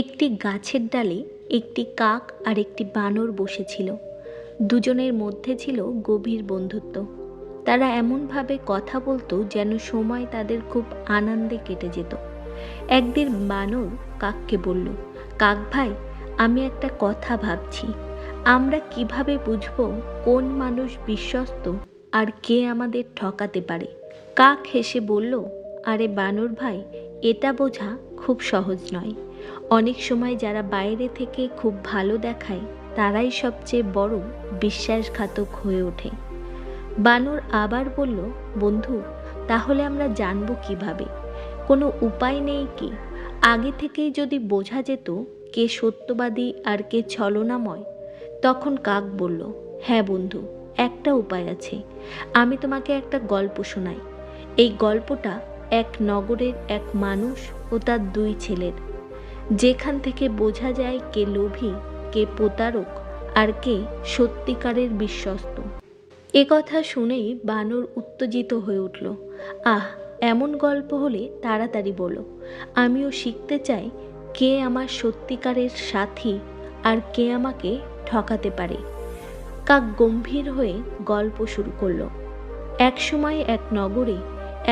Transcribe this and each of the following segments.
একটি গাছের ডালে একটি কাক আর একটি বানর বসেছিল। দুজনের মধ্যে ছিল গভীর বন্ধুত্ব। তারা এমনভাবে কথা বলতো যেন সময় তাদের খুব আনন্দে কেটে যেত। একদিন বানর কাককে বলল, কাক ভাই, আমি একটা কথা ভাবছি, আমরা কিভাবে বুঝবো কোন মানুষ বিশ্বস্ত আর কে আমাদের ঠকাতে পারে? কাক হেসে বলল, আরে বানর ভাই, এটা বোঝা খুব সহজ নয়। অনেক সময় যারা বাইরে থেকে খুব ভালো দেখায় তারাই সবচেয়ে বড় বিশ্বাসঘাতক হয়ে ওঠে। বানর আবার বলল, বন্ধু, তাহলে আমরা জানবো কিভাবে? কোনো উপায় নেই কি? আগে থেকেই যদি বোঝা যেত কে সত্যবাদী আর কে ছলনাময়? তখন কাক বলল, হ্যাঁ বন্ধু, একটা উপায় আছে। আমি তোমাকে একটা গল্প শোনাই। এই গল্পটা এক নগরের এক মানুষ ও তার দুই ছেলের, যেখান থেকে বোঝা যায় কে লোভী, কে প্রতারক আর কে সত্যিকারের বিশ্বস্ত। এ কথা শুনেই বানর উত্তেজিত হয়ে উঠল। আহ, এমন গল্প হলে তাড়াতাড়ি বলো, আমিও শিখতে চাই কে আমার সত্যিকারের সাথী আর কে আমাকে ঠকাতে পারে। কাক গম্ভীর হয়ে গল্প শুরু করলো। এক সময় এক নগরে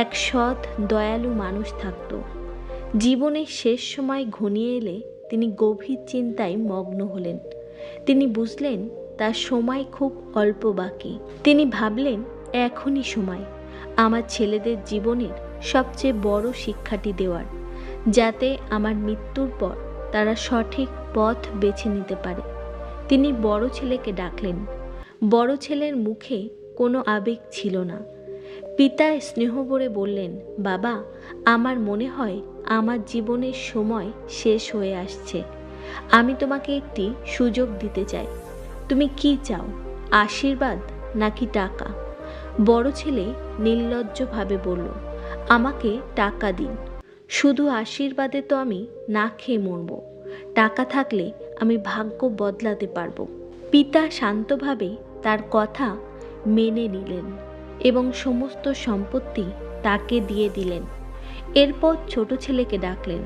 এক সৎ দয়ালু মানুষ থাকত। জীবনের শেষ সময় ঘনিয়ে এলে তিনি গভীর চিন্তায় মগ্ন হলেন। তিনি বুঝলেন তার সময় খুব অল্প বাকি। তিনি ভাবলেন, এখনই সময় আমার ছেলেদের জীবনের সবচেয়ে বড় শিক্ষাটি দেওয়ার, যাতে আমার মৃত্যুর পর তারা সঠিক পথ বেছে নিতে পারে। তিনি বড় ছেলেকে ডাকলেন। বড় ছেলের মুখে কোনো আবেগ ছিল না। পিতা স্নেহ ভরে বললেন, বাবা, আমার মনে হয় আমার জীবনের সময় শেষ হয়ে আসছে। আমি তোমাকে একটি সুযোগ দিতে চাই। তুমি কি চাও, আশীর্বাদ নাকি টাকা? বড় ছেলে নির্লজ্জভাবে বলল, আমাকে টাকা দিন। শুধু আশীর্বাদে তো আমি না খেয়ে মরব। টাকা থাকলে আমি ভাগ্য বদলাতে পারবো। পিতা শান্তভাবে তার কথা মেনে নিলেন এবং সমস্ত সম্পত্তি তাকে দিয়ে দিলেন। এরপর ছোট ছেলেকে ডাকলেন।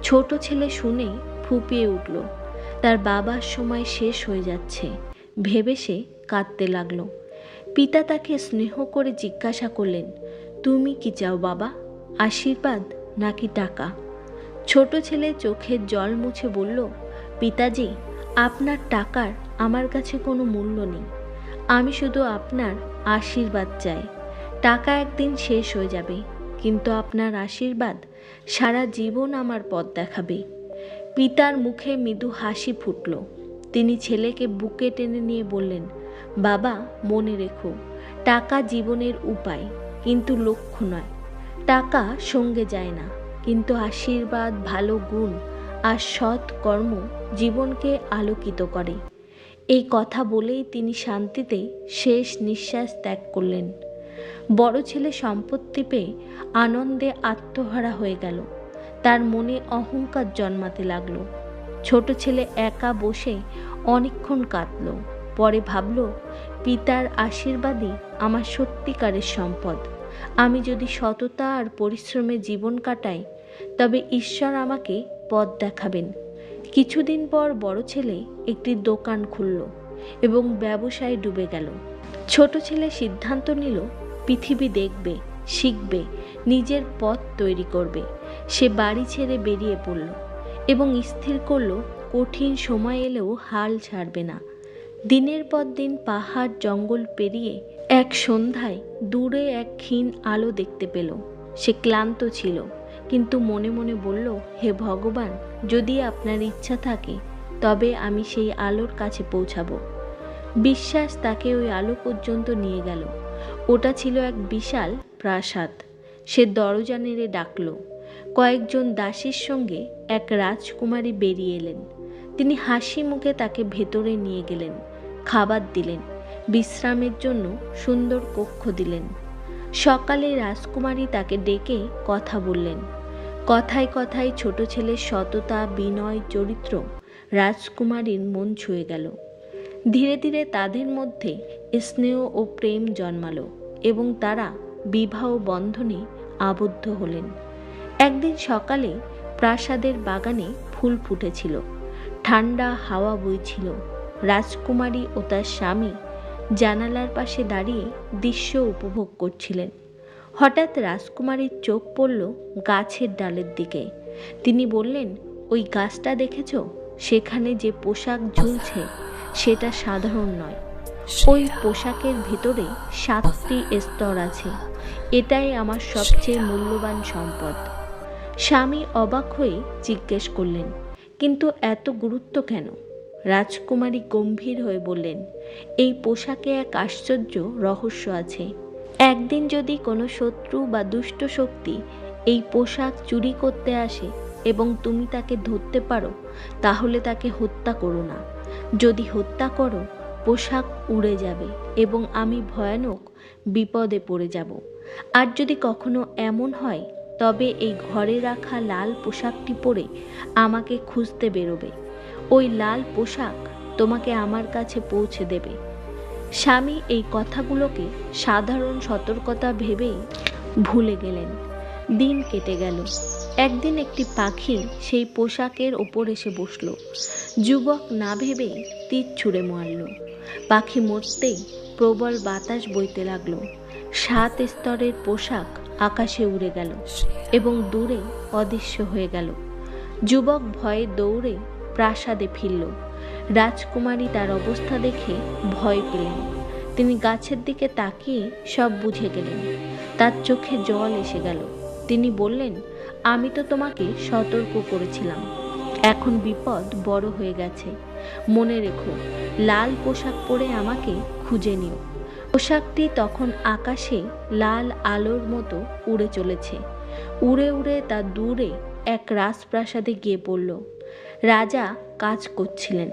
ছোট ছেলে শুনে ফুঁপিয়ে উঠল। তার বাবার সময় শেষ হয়ে যাচ্ছে ভেবে সে কাঁদতে লাগলো। পিতা তাকে স্নেহ করে জিজ্ঞাসা করলেন, তুমি কি চাও বাবা, আশীর্বাদ নাকি টাকা? ছোট ছেলে চোখের জল মুছে বলল, পিতাজি, আপনার টাকার আমার কাছে কোনো মূল্য নেই। আমি শুধু আপনার আশীর্বাদ চাই। টাকা একদিন শেষ হয়ে যাবে, কিন্তু আপনার আশীর্বাদ সারা জীবন আমার পথ দেখাবে। পিতার মুখে মৃদু হাসি ফুটল। তিনি ছেলেকে বুকে টেনে নিয়ে বললেন, বাবা, মনে রেখো, টাকা জীবনের উপায় কিন্তু লক্ষ্য নয়। টাকা সঙ্গে যায় না, কিন্তু আশীর্বাদ, ভালো গুণ আর সৎ কর্ম জীবনকে আলোকিত করে। এই কথা বলেই তিনি শান্তিতে শেষ নিঃশ্বাস ত্যাগ করলেন। বড় ছেলে সম্পত্তি পেয়ে আনন্দে আত্মহারা হয়ে গেল। তার মনে অহংকার জন্মাতে লাগলো। ছোট ছেলে একা বসে অনেকক্ষণ কাঁদল। পরে ভাবল, পিতার আশীর্বাদই আমার সত্যিকারের সম্পদ। আমি যদি সততা আর পরিশ্রমে জীবন কাটাই, তবে ঈশ্বর আমাকে পথ দেখাবেন। কিছুদিন পর বড় ছেলে একটি দোকান খুলল এবং ব্যবসায় ডুবে গেল। ছোট ছেলে সিদ্ধান্ত নিল, পৃথিবী দেখবে, শিখবে, নিজের পথ তৈরি করবে। সে বাড়ি ছেড়ে বেরিয়ে পড়ল এবং স্থির করল কঠিন সময় এলেও হাল ছাড়বে না। দিনের পর দিন পাহাড় জঙ্গল পেরিয়ে এক সন্ধ্যায় দূরে এক ক্ষীণ আলো দেখতে পেল। সে ক্লান্ত ছিল, কিন্তু মনে মনে বলল, হে ভগবান, যদি আপনার ইচ্ছা থাকে তবে আমি সেই আলোর কাছে পৌঁছাবো। বিশ্বাস তাকে ওই আলো পর্যন্ত নিয়ে গেল। ওটা ছিল এক বিশাল প্রাসাদ। সে দরজা নেড়ে ডাকল। কয়েকজন দাসীর সঙ্গে এক রাজকুমারী বেরিয়ে এলেন। তিনি হাসি মুখে তাকে ভেতরে নিয়ে গেলেন, খাবার দিলেন, বিশ্রামের জন্য সুন্দর কক্ষ দিলেন। সকালে রাজকুমারী তাকে ডেকে কথা বললেন। কথায় কথায় ছোট ছেলের সততা, বিনয়, চরিত্র রাজকুমারীর মন ছুঁয়ে গেল। ধীরে ধীরে তাদের মধ্যে স্নেহ ও প্রেম জন্মালো এবং তারা বিবাহ বন্ধনে আবদ্ধ হলেন। একদিন সকালে প্রাসাদের বাগানে ফুল ফুল ফুটেছিল, ঠান্ডা হাওয়া বইছিল। রাজকুমারী ও তার স্বামী জানালার পাশে দাঁড়িয়ে দৃশ্য উপভোগ করছিলেন। হঠাৎ রাজকুমারীর চোখ পড়ল গাছের ডালের দিকে। তিনি বললেন, ওই গাছটা দেখেছ? সেখানে যে পোশাক ঝুলছে সেটা সাধারণ নয়। ওই পোশাকের ভিতরে 7টি স্তর আছে। এটাই আমার সবচেয়ে মূল্যবান সম্পদ। স্বামী অবাক হয়ে জিজ্ঞেস করলেন, কিন্তু এত গুরুত্ব কেন? রাজকুমারী গম্ভীর হয়ে বললেন, এই পোশাকে এক আশ্চর্য রহস্য আছে। একদিন যদি কোনো শত্রু বা দুষ্ট শক্তি এই পোশাক চুরি করতে আসে এবং তুমি তাকে ধরতে পারো, তাহলে তাকে হত্যা করো না। যদি হত্যা করো, পোশাক উড়ে যাবে এবং আমি ভয়ানক বিপদে পড়ে যাব। আর যদি কখনো এমন হয়, তবে এই ঘরে রাখা লাল পোশাকটি পরে আমাকে খুঁজতে বেরোবে। ওই লাল পোশাক তোমাকে আমার কাছে পৌঁছে দেবে। স্বামী এই কথাগুলোকে সাধারণ সতর্কতা ভেবেই ভুলে গেলেন। দিন কেটে গেল। একদিন একটি পাখি সেই পোশাকের ওপর এসে বসল। যুবক না ভেবে তীর ছুঁড়ে মারল। পাখি মরতেই প্রবল বাতাস বইতে লাগলো। 7 স্তরের পোশাক আকাশে উড়ে গেল এবং দূরে অদৃশ্য হয়ে গেল। যুবক ভয়ে দৌড়ে প্রাসাদে ফিরল। রাজকুমারী তার অবস্থা দেখে ভয় পেলেন। তিনি গাছের দিকে তাকিয়ে সব বুঝে গেলেন। তার চোখে জল এসে গেল। তিনি বললেন, আমি তো তোমাকে সতর্ক করেছিলাম। এখন বিপদ বড় হয়ে গেছে। মনে রেখো, লাল পোশাক পরে আমাকে খুঁজে নিও। পোশাকটি তখন আকাশে লাল আলোর মতো উড়ে চলেছে। উড়ে উড়ে তা দূরে এক রাজপ্রাসাদে গিয়ে পড়ল। রাজা কাজ করছিলেন।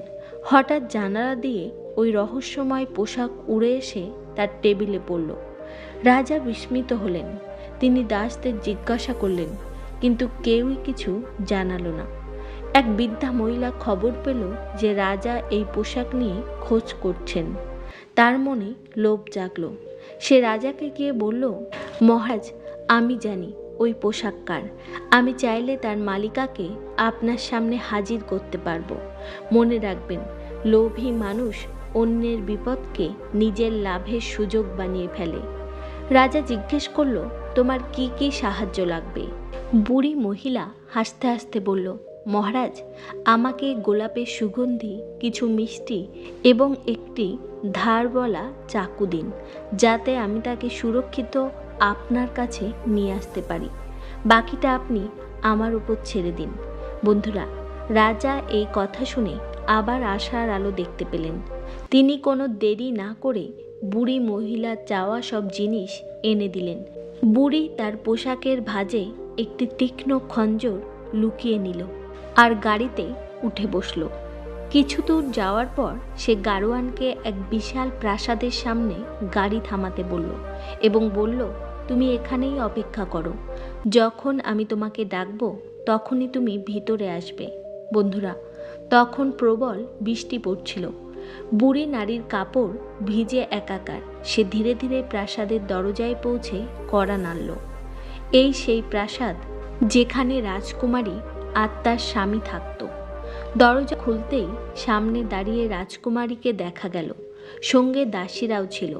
হঠাৎ জানালা দিয়ে ওই রহস্যময় পোশাক উড়ে এসে তার টেবিলে পড়ল। রাজা বিস্মিত হলেন। তিনি দাসদের জিজ্ঞাসা করলেন, কিন্তু কেউই কিছু জানালো না। এক বৃদ্ধা মহিলা খবর পেল যে রাজা এই পোশাক নিয়ে খোঁজ করছেন। তার মনে লোভ জাগল। সে রাজাকে গিয়ে বলল, মহারাজ, আমি জানি ওই পোশাক কার। আমি চাইলে তার মালিকাকে আপনার সামনে হাজির করতে পারবো। মনে রাখবেন, লোভী মানুষ অন্যের বিপদকে নিজের লাভের সুযোগ বানিয়ে ফেলে। রাজা জিজ্ঞেস করল, তোমার কি কি সাহায্য লাগবে? বুড়ি মহিলা হাসতে হাসতে বলল, মহারাজ, আমাকে গোলাপের সুগন্ধি, কিছু মিষ্টি এবং একটি ধারওয়ালা চাকু দিন, যাতে আমি তাকে সুরক্ষিত আপনার কাছে নিয়ে আসতে পারি। বাকিটা আপনি আমার উপর ছেড়ে দিন। বন্ধুরা, রাজা এই কথা শুনে আবার আশার আলো দেখতে পেলেন। তিনি কোনো দেরি না করে বুড়ি মহিলার চাওয়া সব জিনিস এনে দিলেন। বুড়ি তার পোশাকের ভাঁজে একটি তীক্ষ্ণ খঞ্জর লুকিয়ে নিল আর গাড়িতে উঠে বসল। কিছু দূর যাওয়ার পর সে গাড়োয়ানকে এক বিশাল প্রাসাদের সামনে গাড়ি থামাতে বলল এবং বলল, তুমি এখানেই অপেক্ষা করো। যখন আমি তোমাকে ডাকবো, তখনই তুমি ভিতরে আসবে। বন্ধুরা, তখন প্রবল বৃষ্টি পড়ছিল। বুড়ি নারীর কাপড় ভিজে একাকার। সে ধীরে ধীরে প্রাসাদের দরজায় পৌঁছে কড়া নাড়ল। এই সেই প্রাসাদ যেখানে রাজকুমারী আর তার স্বামী থাকত। দরজা খুলতেই সামনে দাঁড়িয়ে রাজকুমারীকে দেখা গেল। সঙ্গে দাসীরাও ছিল।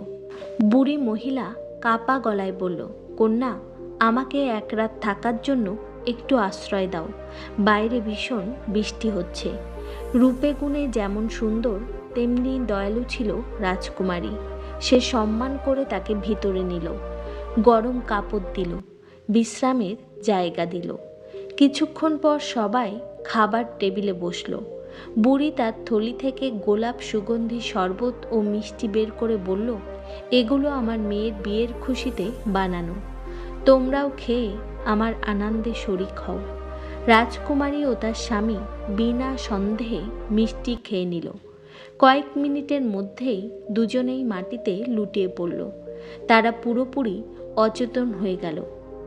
বুড়ি মহিলা কাপা গলায় বলল, কন্যা, আমাকে এক রাত থাকার জন্য একটু আশ্রয় দাও। বাইরে ভীষণ বৃষ্টি হচ্ছে। রূপে গুণে যেমন সুন্দর, তেমনি দয়ালু ছিল রাজকুমারী। সে সম্মান করে তাকে ভিতরে নিল। গরম কাপড় দিল, বিশ্রামের জায়গা দিল। কিছুক্ষণ পর সবাই খাবার টেবিলে বসল। বুড়ি তার থলি থেকে গোলাপ সুগন্ধি শরবত ও মিষ্টি বের করে বলল, এগুলো আমার মেয়ের বিয়ের খুশিতে বানানো। তোমরাও খেয়ে আমার আনন্দে শরিক হও। রাজকুমারী ও তার স্বামী বিনা সন্দেহে মিষ্টি খেয়ে নিল। কয়েক মিনিটের মধ্যেই দুজনেই মাটিতে লুটিয়ে পড়ল। তারা পুরোপুরি অচেতন হয়ে গেল।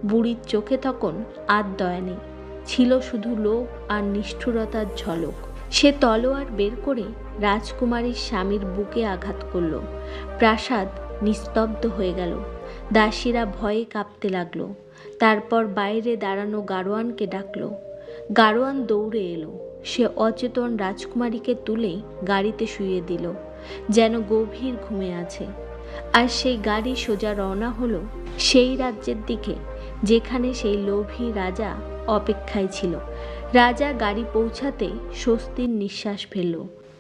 বুড়ির চোখে তখন আর দয়া নেই, ছিল শুধু লোভ আর নিষ্ঠুরতার ঝলক। সে তলোয়ার বের করে রাজকুমারীর স্বামীর বুকে আঘাত করল। প্রাসাদ নিস্তব্ধ হয়ে গেল। দাসীরা ভয়ে কাঁপতে লাগলো। তারপর বাইরে দাঁড়ানো গাড়োয়ানকে ডাকলো। গাড়োয়ান দৌড়ে এলো। সে অচেতন রাজকুমারীকে তুলে গাড়িতে শুইয়ে দিল, যেন গভীর ঘুমে আছে। আর সেই গাড়ি সোজা রওনা হলো সেই রাজ্যের দিকে যেখানে সেই লোভী রাজা অপেক্ষায় ছিল। রাজা গাড়ি পৌঁছাতে স্বস্তির নিঃশ্বাস ফেলল।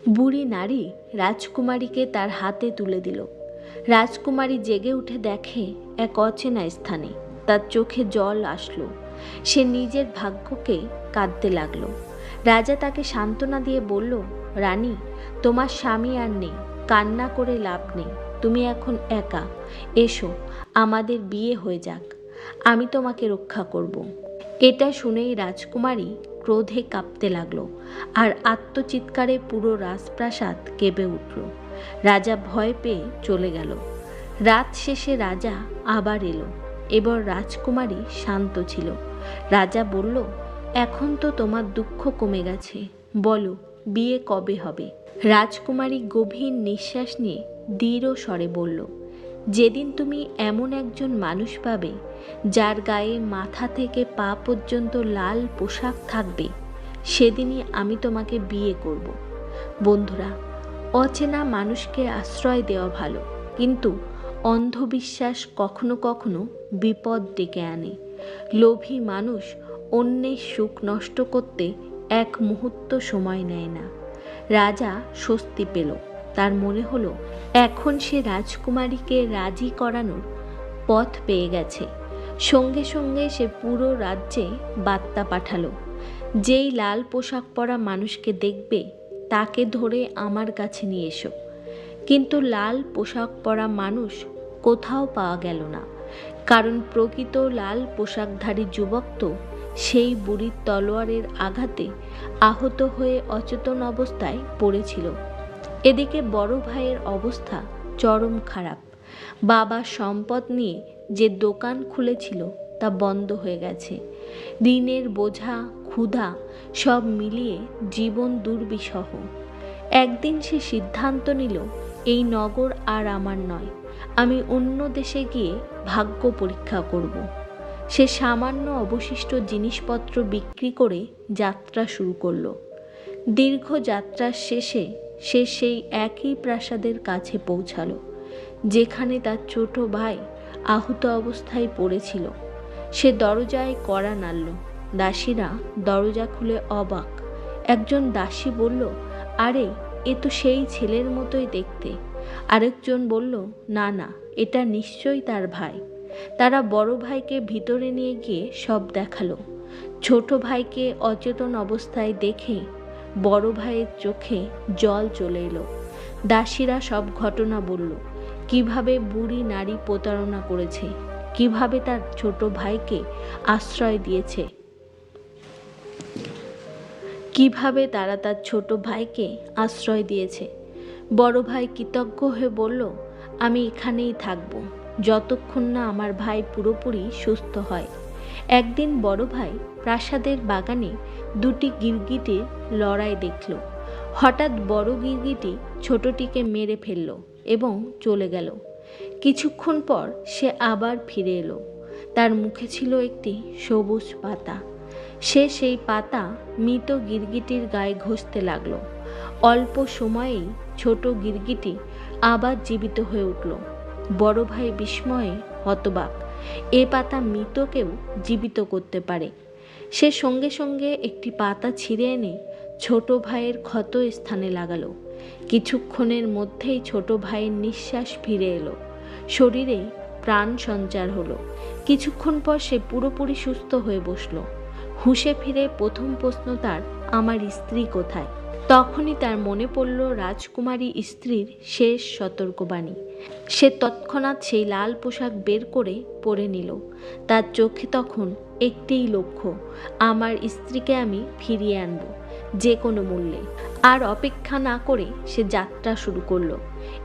বুড়ি নারী রাজকুমারীকে তার হাতে তুলে দিল। রাজকুমারী জেগে উঠে দেখে এক অচেনা স্থানে। তার চোখে জল আসলো। সে নিজের ভাগ্যকে কাঁদতে লাগলো। রাজা তাকে সান্ত্বনা দিয়ে বলল, রানী, তোমার স্বামী আর নেই, কান্না করে লাভ নেই, তুমি এখন একা। এসো, আমাদের বিয়ে হয়ে যাক, আমি তোমাকে রক্ষা করব। এটা শুনেই রাজকুমারী ক্রোধে কাঁপতে লাগলো আর আত্মচিৎকারে পুরো রাজপ্রাসাদ কেঁপে উঠল। রাজা ভয় পেয়ে চলে গেল। রাত শেষে রাজা আবার এলো। এবার রাজকুমারী শান্ত ছিল। রাজা বলল, এখন তো তোমার দুঃখ কমে গেছে, বলো বিয়ে কবে হবে? রাজকুমারী গভীর নিঃশ্বাস নিয়ে দৃঢ় স্বরে বলল, যেদিন তুমি এমন একজন মানুষ পাবে যার গায়ে মাথা থেকে পা পর্যন্ত লাল পোশাক থাকবে, সেদিনই আমি তোমাকে বিয়ে করব। বন্ধুরা, অচেনা মানুষকে আশ্রয় দেওয়া ভালো, কিন্তু অন্ধবিশ্বাস কখনো কখনো বিপদ ডেকে আনে। লোভী মানুষ অন্যের সুখ নষ্ট করতে এক মুহূর্ত সময় নেয় না। রাজা স্বস্তি পেল। তার মনে হলো এখন সে রাজকুমারীকে রাজি করানোর পথ পেয়ে গেছে। সঙ্গে সঙ্গে সে পুরো রাজ্যে বার্তা পাঠালো, যেই লাল পোশাক পরা মানুষকে দেখবে তাকে ধরে আমার কাছে নিয়ে এসো। কিন্তু লাল পোশাক পরা মানুষ কোথাও পাওয়া গেল না, কারণ প্রকৃত লাল পোশাকধারী যুবক তো সেই বুড়ির তলোয়ারের আঘাতে আহত হয়ে অচেতন অবস্থায় পড়েছিল। এদিকে বড় ভাইয়ের অবস্থা চরম খারাপ। বাবা সম্পদ নিয়ে যে দোকান খুলেছিল তা বন্ধ হয়ে গেছে। ঋণের বোঝা, ক্ষুধা সব মিলিয়ে জীবন দুর্বিষহ। একদিন সে সিদ্ধান্ত নিল, এই নগর আর আমার নয়, আমি অন্য দেশে গিয়ে ভাগ্য পরীক্ষা করব। সে সামান্য অবশিষ্ট জিনিসপত্র বিক্রি করে যাত্রা শুরু করলো। দীর্ঘ যাত্রার শেষে সে সেই একই প্রাসাদের কাছে পৌঁছালো যেখানে তার ছোট ভাই আহত অবস্থায় পড়েছিল। সে দরজায় কড়া নাড়ল। দাসীরা দরজা খুলে অবাক। একজন দাসী বলল, আরে, এ তো সেই ছেলের মতোই দেখতে। আরেকজন বলল, না না, এটা নিশ্চয়ই তার ভাই। তারা বড় ভাইকে ভিতরে নিয়ে গিয়ে সব দেখালো। ছোট ভাইকে অচেতন অবস্থায় দেখে বড় ভাইয়ের চোখে জল চলে এলো। দাসীরা সব ঘটনা বলল, কিভাবে বুড়ি নারী প্রতারণা করেছে, কিভাবে তার ছোট ভাইকে আশ্রয় দিয়েছে, কিভাবে তারা তার ছোট ভাইকে আশ্রয় দিয়েছে। বড় ভাই কৃতজ্ঞ হয়ে বলল, আমি এখানেই থাকব যতক্ষণ না আমার ভাই পুরোপুরি সুস্থ হয়। একদিন বড় ভাই প্রাসাদের বাগানে দুটি গিরগিটির লড়াই দেখল। হঠাৎ বড় গিরগিটি ছোটটিকে মেরে ফেলল এবং চলে গেল। কিছুক্ষণ পর সে আবার ফিরে এলো। তার মুখে ছিল একটি সবুজ পাতা। সে সেই পাতা মৃত গিরগিটির গায়ে ঘষতে লাগলো। অল্প সময়েই ছোট গিরগিটি আবার জীবিত হয়ে উঠল। বড় ভাই বিস্ময়ে হতবাক, এ পাতা মৃতকেও জীবিত করতে পারে। সে সঙ্গে সঙ্গে একটি পাতা ছিঁড়ে এনে ছোট ভাইয়ের ক্ষত স্থানে লাগালো। কিছুক্ষণের মধ্যেই ছোট ভাইয়ের নিঃশ্বাস ফিরে এলো, শরীরে প্রাণ সঞ্চার হলো। কিছুক্ষণ পর সে পুরোপুরি সুস্থ হয়ে বসলো। হুঁশে ফিরে প্রথম প্রশ্ন তার, আমার স্ত্রী কোথায়? তখনই তার মনে পড়ল রাজকুমারী স্ত্রীর শেষ সতর্কবাণী। সে তৎক্ষণাৎ সেই লাল পোশাক বের করে পরে নিল। তার চোখে তখন একটিই লক্ষ্য, আমার স্ত্রীকে আমি ফিরিয়ে আনব যে কোনো মূল্যে। আর অপেক্ষা না করে সে যাত্রা শুরু করলো।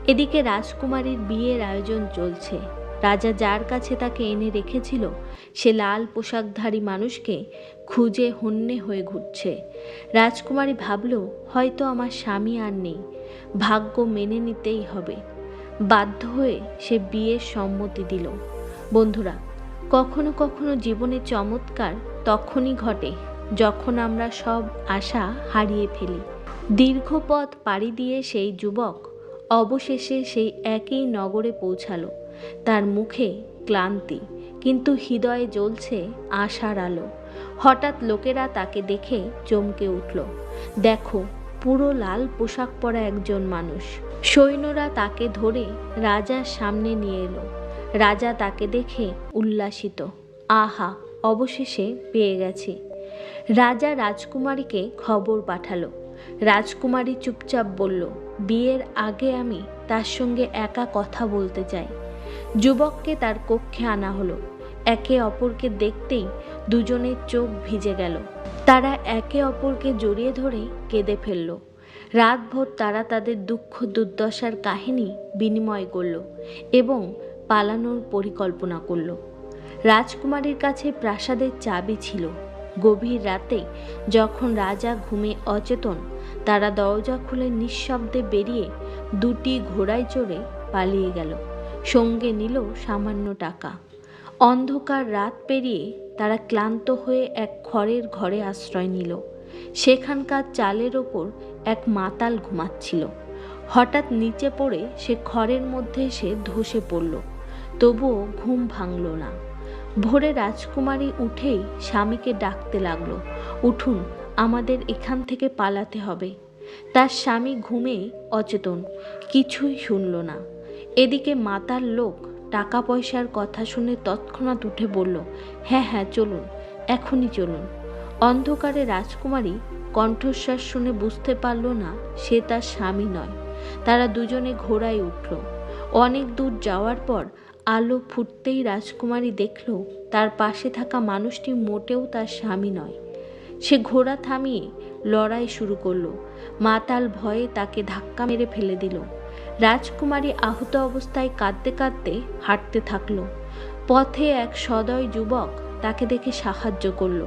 এদিকে রাজকুমারীর বিয়ের আয়োজন চলছে। রাজা যার কাছে তাকে এনে রেখেছিল সে লাল পোশাকধারী মানুষকে খুঁজে হন্যে হয়ে ঘুরছে। রাজকুমারী ভাবল, হয়তো আমার স্বামী আর নেই, ভাগ্য মেনে নিতেই হবে। বাধ্য হয়ে সে বিয়ের সম্মতি দিল। বন্ধুরা, কখনো কখনো জীবনে চমৎকার তখনই ঘটে যখন আমরা সব আশা হারিয়ে ফেলি। দীর্ঘ পথ পাড়ি দিয়ে সেই যুবক অবশেষে সেই একই নগরে পৌঁছালো। তার মুখে ক্লান্তি, কিন্তু হৃদয়ে জ্বলছে আশার আলো। হঠাৎ লোকেরা তাকে দেখে চমকে উঠল। দেখো, পুরো লাল পোশাক পরা একজন মানুষ। সৈন্যরা তাকে ধরে রাজার সামনে নিয়ে এলো। রাজা তাকে দেখে উল্লাসিত। আহা, অবশেষে পেয়ে গেছি। রাজা রাজকুমারীকে খবর পাঠালো। রাজকুমারী চুপচাপ বলল, বিয়ের আগে আমি তার সঙ্গে একা কথা বলতে চাই। যুবককে তার কক্ষে আনা হলো। একে অপরকে দেখতেই দুজনের চোখ ভিজে গেল। তারা একে অপরকে জড়িয়ে ধরে কেঁদে ফেলল। রাতভর তারা তাদের দুঃখ দুর্দশার কাহিনী বিনিময় করল এবং পালানোর পরিকল্পনা করল। রাজকুমারীর কাছে প্রাসাদের চাবি ছিল। গভীর রাতে যখন রাজা ঘুমে অচেতন, তারা দরজা খুলে নিঃশব্দে বেরিয়ে দুটি ঘোড়ায় চড়ে পালিয়ে গেল। সঙ্গে নিল সামান্য টাকা। অন্ধকার রাত পেরিয়ে তারা ক্লান্ত হয়ে এক খড়ের ঘরে আশ্রয় নিল। সেখানকার চালের ওপর এক মাতাল ঘুমাচ্ছিল। হঠাৎ নিচে পড়ে সে খড়ের মধ্যে এসে ধসে পড়ল। তবুও ঘুম ভাঙল না। ভোরে রাজকুমারী উঠেই স্বামীকে ডাকতে লাগলো, উঠুন, আমাদের এখান থেকে পালাতে হবে। তার স্বামী ঘুমে অচেতন, কিছুই শুনল না। এদিকে মাতাল লোক টাকা পয়সার কথা শুনে তৎক্ষণাৎ উঠে বলল, হ্যাঁ হ্যাঁ, চলুন, এখনই চলুন। অন্ধকারে রাজকুমারী কণ্ঠস্বর শুনে বুঝতে পারল না সে তার স্বামী নয়। তারা দুজনে ঘোড়ায় উঠল। অনেক দূর যাওয়ার পর আলো ফুটতেই রাজকুমারী দেখল তার পাশে থাকা মানুষটি মোটেও তার স্বামী নয়। সে ঘোড়া থামিয়ে লড়াই শুরু করলো। মাতাল ভয়ে তাকে ধাক্কা মেরে ফেলে দিল। রাজকুমারী আহত অবস্থায় কাঁদতে কাঁদতে হাঁটতে থাকলো। পথে এক সদয় যুবক তাকে দেখে সাহায্য করলো।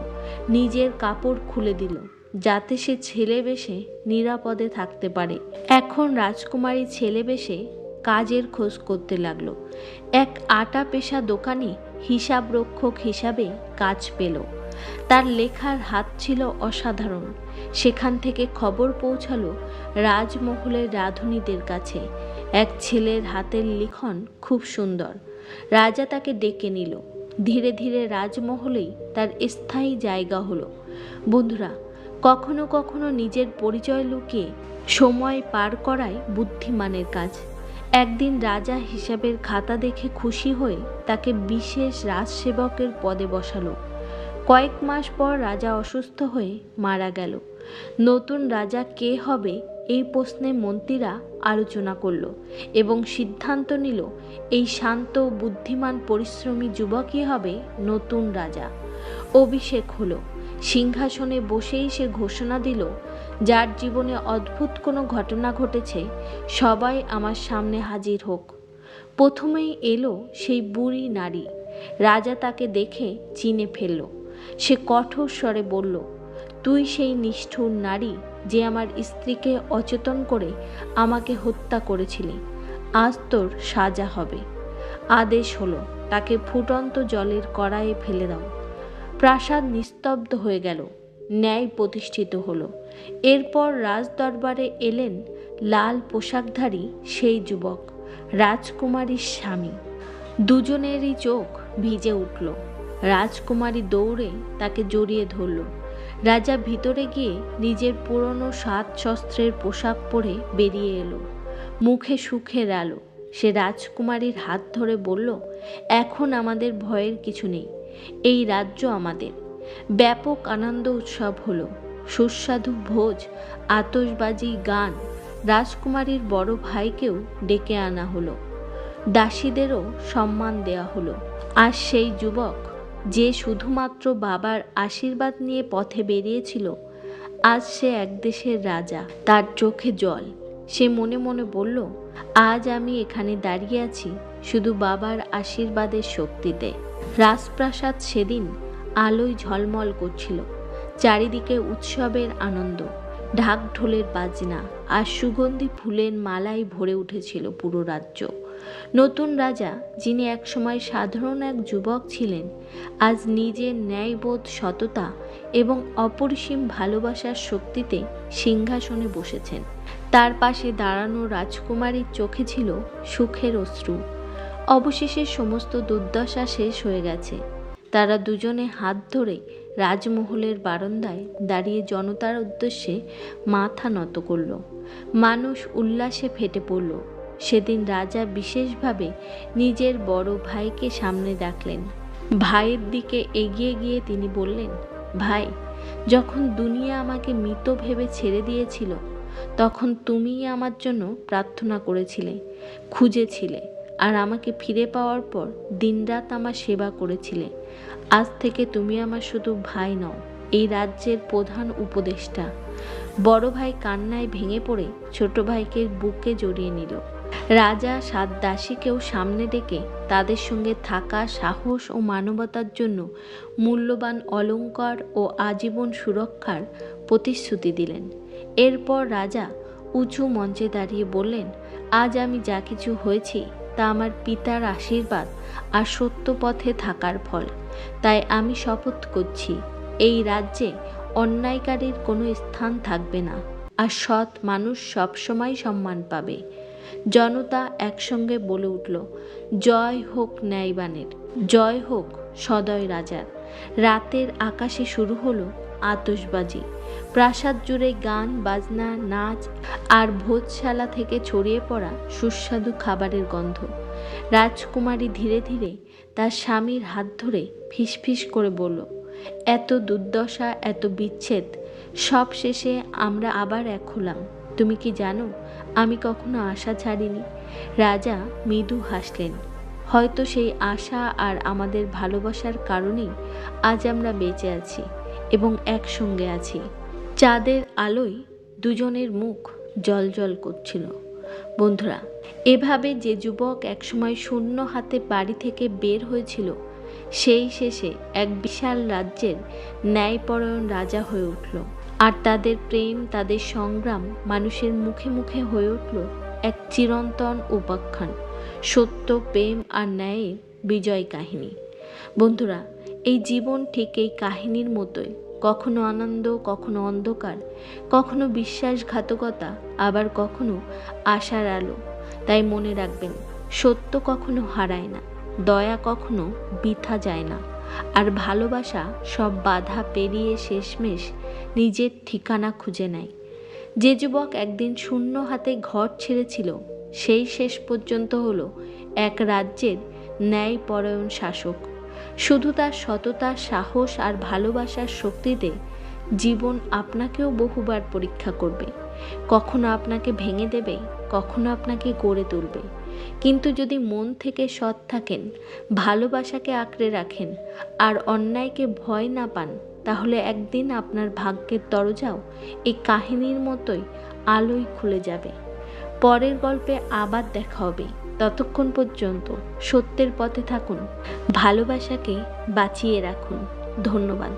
নিজের কাপড় খুলে দিল যাতে সে ছেলে বেশে নিরাপদে থাকতে পারে। এখন রাজকুমারী ছেলে বেশে কাজের খোঁজ করতে লাগলো। এক আটা পেশা দোকানে হিসাব রক্ষক হিসাবে কাজ পেল। তার লেখার হাত ছিল অসাধারণ। সেখান থেকে খবর পৌঁছালো রাজমহলের রাঁধুনিদের কাছে। এক ছেলের হাতের লিখন খুব সুন্দর। রাজা তাকে ডেকে নিল। ধীরে ধীরে রাজমহলেই তার স্থায়ী জায়গা হলো। বন্ধুরা, কখনো কখনো নিজের পরিচয় লুকিয়ে সময় পার করাই বুদ্ধিমানের কাজ। একদিন রাজা হিসাবের খাতা দেখে খুশি হয়ে তাকে বিশেষ রাজসেবকের পদে বসালো। কয়েক মাস পর রাজা অসুস্থ হয়ে মারা গেল। নতুন রাজা কে হবে এই প্রশ্নে মন্ত্রীরা আলোচনা করল এবং সিদ্ধান্ত নিল এই শান্ত, বুদ্ধিমান, পরিশ্রমী যুবকই হবে নতুন রাজা। অভিষেক হলো। সিংহাসনে বসেই সে ঘোষণা দিল, যার জীবনে অদ্ভুত কোনো ঘটনা ঘটেছে সবাই আমার সামনে হাজির হোক। প্রথমেই এলো সেই বুড়ি নারী। রাজা তাকে দেখে চিনে ফেলল। সে কঠোর স্বরে বলল, তুই সেই নিষ্ঠুর নারী যে আমার স্ত্রীকে অচেতন করে আমাকে হত্যা করেছিলি। আজ তোর সাজা হবে। আদেশ হলো, তাকে ফুটন্ত জলের কড়াইয়ে ফেলে দাও। প্রাসাদ নিস্তব্ধ হয়ে গেল। ন্যায় প্রতিষ্ঠিত হলো। এরপর রাজদরবারে এলেন লাল পোশাকধারী সেই যুবক, রাজকুমারীর স্বামী। দুজনেরই চোখ ভিজে উঠল। রাজকুমারী দৌড়ে তাকে জড়িয়ে ধরল। রাজা ভিতরে গিয়ে নিজের পুরনো সাত শস্ত্রের পোশাক পরে বেরিয়ে এলো। মুখে সুখের আলো। সে রাজকুমারীর হাত ধরে বলল, এখন আমাদের ভয়ের কিছু নেই। এই রাজ্য আমাদের। ব্যাপক আনন্দ উৎসব হলো। সুস্বাদু ভোজ, আতশবাজি, গান। রাজকুমারীর বড় ভাইকেও ডেকে আনা হলো। দাসীদেরও সম্মান দেয়া হলো। আর সেই যুবক যে শুধুমাত্র বাবার আশীর্বাদ নিয়ে পথে বেরিয়েছিল, আজ সে এক দেশের রাজা। তার চোখে জল। সে মনে মনে বলল, আজ আমি এখানে দাঁড়িয়ে আছি শুধু বাবার আশীর্বাদের শক্তিতে। রাজপ্রাসাদ সেদিন আলোয় ঝলমল করছিল। চারিদিকে উৎসবের আনন্দ, ঢাক ঢোলের বাজনা আর সুগন্ধি ফুলের মালায় ভরে উঠেছিল পুরো রাজ্য। নতুন রাজা, যিনি একসময় সাধারণ এক যুবক ছিলেন, আজ নিজের ন্যায়বোধ, সততা এবং অপরিসীম ভালোবাসার শক্তিতে সিংহাসনে বসেছেন। তার পাশে দাঁড়ানো রাজকুমারীর চোখে ছিল সুখের অশ্রু। অবশেষে সমস্ত দুর্দশা শেষ হয়ে গেছে। তারা দুজনে হাত ধরে রাজমহলের বারান্দায় দাঁড়িয়ে জনতার উদ্দেশ্যে মাথা নত করল। মানুষ উল্লাসে ফেটে পড়ল। সেদিন রাজা বিশেষভাবে নিজের বড় ভাইকে সামনে ডাকলেন। ভাইয়ের দিকে এগিয়ে গিয়ে তিনি বললেন, ভাই, যখন দুনিয়া আমাকে মৃত ভেবে ছেড়ে দিয়েছিল, তখন তুমিই আমার জন্য প্রার্থনা করেছিলে, খুঁজেছিলে, আর আমাকে ফিরে পাওয়ার পর দিনরাত আমার সেবা করেছিলে। আজ থেকে তুমি আমার শুধু ভাই নও, এই রাজ্যের প্রধান উপদেষ্টা। বড় ভাই কান্নায় ভেঙে পড়ে ছোট ভাইকে বুকে জড়িয়ে নিল। রাজা 7 দাসীকেও সামনে ডেকে তাদের সঙ্গে থাকা সাহস ও মানবতার জন্য মূল্যবান অলংকার ও আজীবন সুরক্ষার প্রতিশ্রুতি দিলেন। এরপর রাজা উঁচু মঞ্চে দাঁড়িয়ে বললেন, আজ আমি যা কিছু হয়েছি তা আমার পিতার আশীর্বাদ আর সত্য পথে থাকার ফল। তাই আমি শপথ করছি, এই রাজ্যে অন্যায়কারীর কোনো স্থান থাকবে না, আর সৎ মানুষ সবসময় সম্মান পাবে। জনতা একসঙ্গে বলে উঠল, জয় হোক ন্যায়বানের, জয় হোক সদয় রাজার। রাতের আকাশে শুরু হলো আতশবাজি। প্রাসাদ জুড়ে গান, বাজনা, নাচ আর ভোজশালা থেকে ছড়িয়ে পড়া সুস্বাদু খাবারের গন্ধ। রাজকুমারী ধীরে ধীরে তার স্বামীর হাত ধরে ফিসফিস করে বলল, এত দুর্দশা, এত বিচ্ছেদ, সব শেষে আমরা আবার এক হলাম। তুমি কি জানো, আমি কখনো আশা ছাড়িনি। রাজা মৃদু হাসলেন। হয়তো সেই আশা আর আমাদের ভালোবাসার কারণেই আজ আমরা বেঁচে আছি এবং একসঙ্গে আছি। চাঁদের আলোয় দুজনের মুখ জ্বলজ্বল করছিল। বন্ধুরা, এভাবে যে যুবক একসময় শূন্য হাতে বাড়ি থেকে বের হয়েছিল, সেই শেষে এক বিশাল রাজ্যের ন্যায়পরায়ণ রাজা হয়ে উঠল। আর তাদের প্রেম, তাদের সংগ্রাম মানুষের মুখে মুখে হয়ে উঠল এক চিরন্তন উপাখ্যান, সত্য, প্রেম আর ন্যায়ের বিজয় কাহিনী। বন্ধুরা, এই জীবন ঠিক এই কাহিনীর মতোই, কখনো আনন্দ, কখনো অন্ধকার, কখনো বিশ্বাসঘাতকতা, আবার কখনো আশার আলো। তাই মনে রাখবেন, সত্য কখনো হারায় না, দয়া কখনো বৃথা যায় না, আর ভালোবাসা সব বাধা পেরিয়ে শেষমেশ নিজের ঠিকানা খুঁজে নেয়। যে যুবক একদিন শূন্য হাতে ঘর ছেড়েছিল, সেই শেষ পর্যন্ত হলো এক রাজ্যের ন্যায়পরায়ণ শাসক। শুধু তার সততা, সাহস আর ভালোবাসার শক্তিতে জীবন আপনাকেও বহুবার পরীক্ষা করবে। কখনো আপনাকে ভেঙে দেবে, কখনো আপনাকে গড়ে তুলবে। কিন্তু যদি মন থেকে সৎ থাকেন, ভালোবাসাকে আঁকড়ে রাখেন আর অন্যায়কে ভয় না পান, তাহলে একদিন আপনার ভাগ্যের দরজাও এই কাহিনীর মতোই আলোয় খুলে যাবে। পরের গল্পে আবার দেখা হবে। ততক্ষণ পর্যন্ত সত্যের পথে থাকুন, ভালোবাসাকে বাঁচিয়ে রাখুন। ধন্যবাদ।